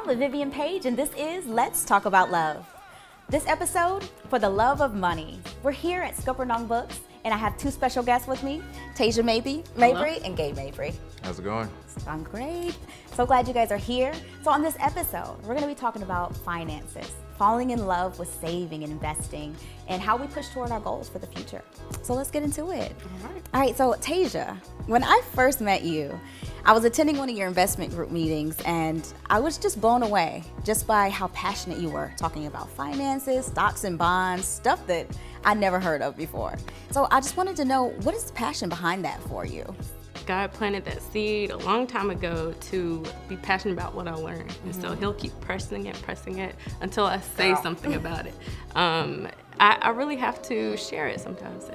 I'm Vivian Page, and this is Let's Talk About Love. This episode, for the love of money. We're here at Scuppernong Books, and I have two special guests with me, Tasia Mabry and Gabe Mabry. How's it going? I'm great. So glad you guys are here. So on this episode, we're going to be talking about finances, falling in love with saving and investing, and how we push toward our goals for the future. So let's get into it. All right, so Tasia, when I first met you, I was attending one of your investment group meetings, and I was just blown away just by how passionate you were talking about finances, stocks and bonds, stuff that I never heard of before. So I just wanted to know, what is the passion behind that for you? God planted that seed a long time ago to be passionate about what I learned. And so he'll keep pressing it until I say something about it. I really have to share it sometimes.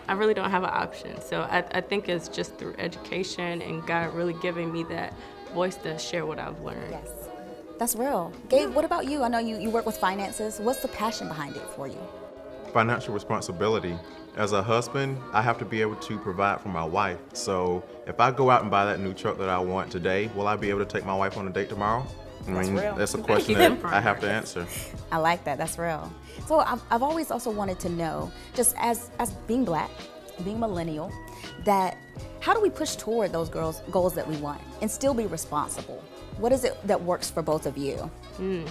I really don't have an option. So I think it's just through education and God really giving me that voice to share what I've learned. Yes, that's real. Gabe, what about you? I know you work with finances. What's the passion behind it for you? Financial responsibility. As a husband, I have to be able to provide for my wife. So if I go out and buy that new truck that I want today, will I be able to take my wife on a date tomorrow? That's a question that I have to answer. I like that. That's real. So I've always also wanted to know, just as being Black, being millennial, that how do we push toward those goals that we want and still be responsible? What is it that works for both of you?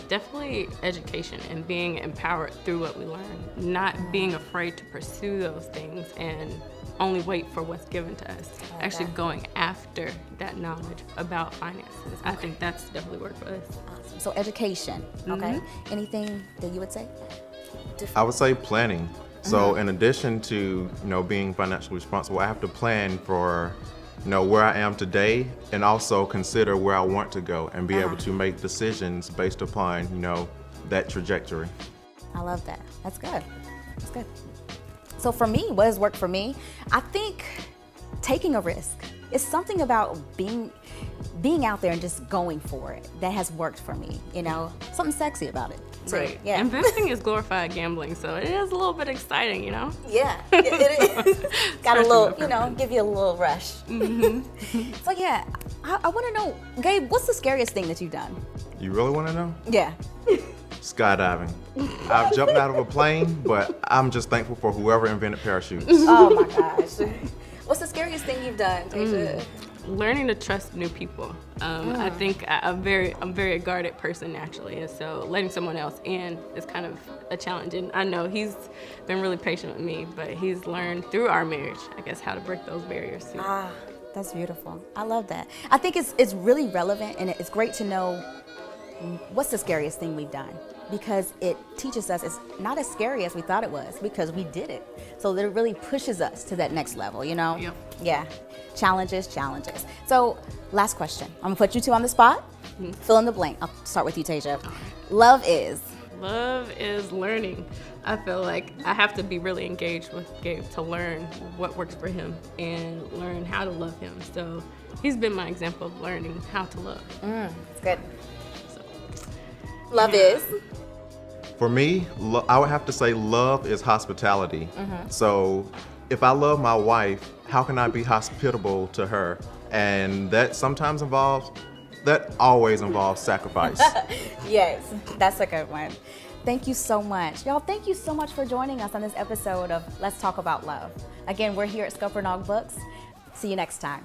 Definitely education and being empowered through what we learn, not being afraid to pursue those things and only wait for what's given to us. Actually going after that knowledge about finances. I think that's definitely worked for us. Awesome. So education, okay? Anything that you would say? I would say planning. So in addition to being financially responsible, I have to plan for where I am today, and also consider where I want to go and be able to make decisions based upon that trajectory. I love that. That's good. That's good. So for me, what has worked for me, I think taking a risk. It's something about being out there and just going for it that has worked for me. Something sexy about it. So, right. Yeah. Investing is glorified gambling, so it is a little bit exciting, Yeah, it is. Got a little, give you a little rush. So yeah, I want to know, Gabe, what's the scariest thing that you've done? You really want to know? Yeah. Skydiving. I've jumped out of a plane, but I'm just thankful for whoever invented parachutes. Oh my gosh. What's the scariest thing you've done, Tasia? Learning to trust new people. I think I'm very guarded person naturally, and so letting someone else in is kind of a challenge. And I know he's been really patient with me, but he's learned through our marriage, I guess, how to break those barriers too. That's beautiful. I love that. I think it's really relevant, and it's great to know what's the scariest thing we've done, because it teaches us it's not as scary as we thought it was because we did it. So that it really pushes us to that next level, Yep. Yeah. Challenges. So last question. I'm gonna put you two on the spot. Fill in the blank. I'll start with you, Tasia. Love is learning. I feel like I have to be really engaged with Gabe to learn what works for him and learn how to love him. So he's been my example of learning how to love. That's good. Love is? For me, I would have to say love is hospitality. So if I love my wife, how can I be hospitable to her? And that always involves sacrifice. Yes, that's a good one. Thank you so much. Y'all, thank you so much for joining us on this episode of Let's Talk About Love. Again, we're here at Scuppernong Books. See you next time.